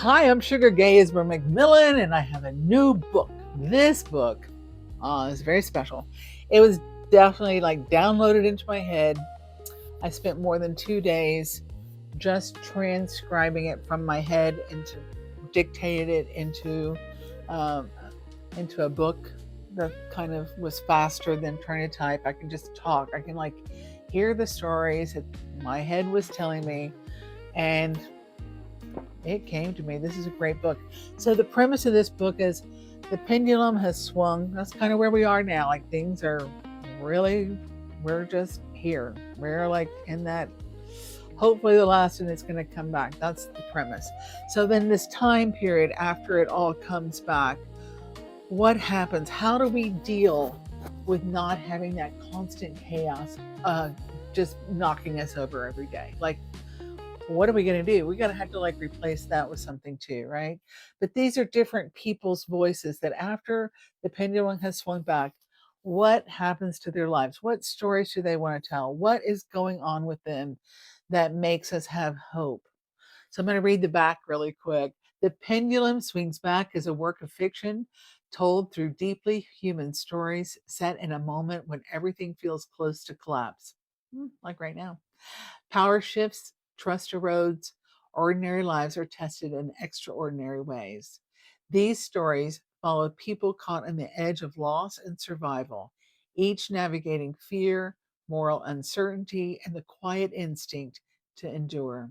Hi, I'm Sugar Gaysber McMillan, and I have a new book. This book is very special. It was definitely like downloaded into my head. I spent more than 2 days just transcribing it from my head into dictated it um, into a book that kind of was faster than trying to type. I can just talk. I can like hear the stories that my head was telling me, and it came to me. This is a great book. So the premise of this book is the pendulum has swung. That's kind of where we are now. Like things are really, we're just here. We're like in that, hopefully the last and it's going to come back. That's the premise. So then this time period after it all comes back, what happens? How do we deal with not having that constant chaos just knocking us over every day? Like, what are we going to do? We got to have to like replace that with something too, right? But these are different people's voices that after the pendulum has swung back, what happens to their lives? What stories do they want to tell? What is going on with them that makes us have hope? So I'm going to read the back really quick. The Pendulum Swings Back is a work of fiction told through deeply human stories set in a moment when everything feels close to collapse, like right now. Power shifts, trust erodes, ordinary lives are tested in extraordinary ways. These stories follow people caught on the edge of loss and survival, each navigating fear, moral uncertainty, and the quiet instinct to endure.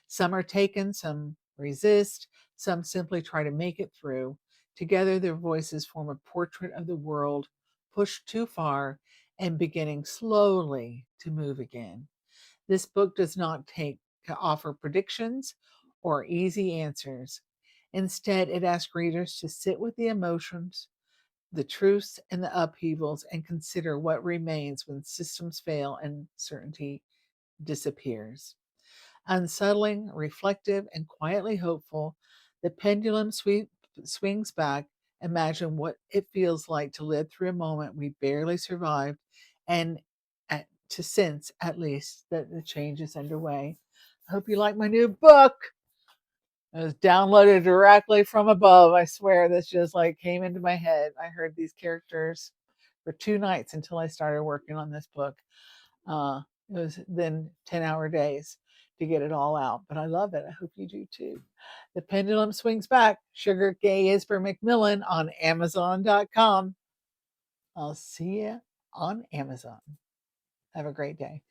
Some are taken, some resist, some simply try to make it through. Together, their voices form a portrait of the world pushed too far and beginning slowly to move again. This book does not take to offer predictions or easy answers. Instead, it asks readers to sit with the emotions, the truths, and the upheavals and consider what remains when systems fail and certainty disappears. Unsettling, reflective, and quietly hopeful, the pendulum swings back. Imagine what it feels like to live through a moment we barely survived and to sense, at least, that the change is underway. I hope you like my new book. It was downloaded directly from above. I swear this just like came into my head. I heard these characters for 2 nights until I started working on this book. Uh, it was then 10-hour days to get it all out, but I love it. I hope you do too. The Pendulum Swings Back. Sugar Gay is for Macmillan on Amazon.com. I'll see you on Amazon. Have a great day.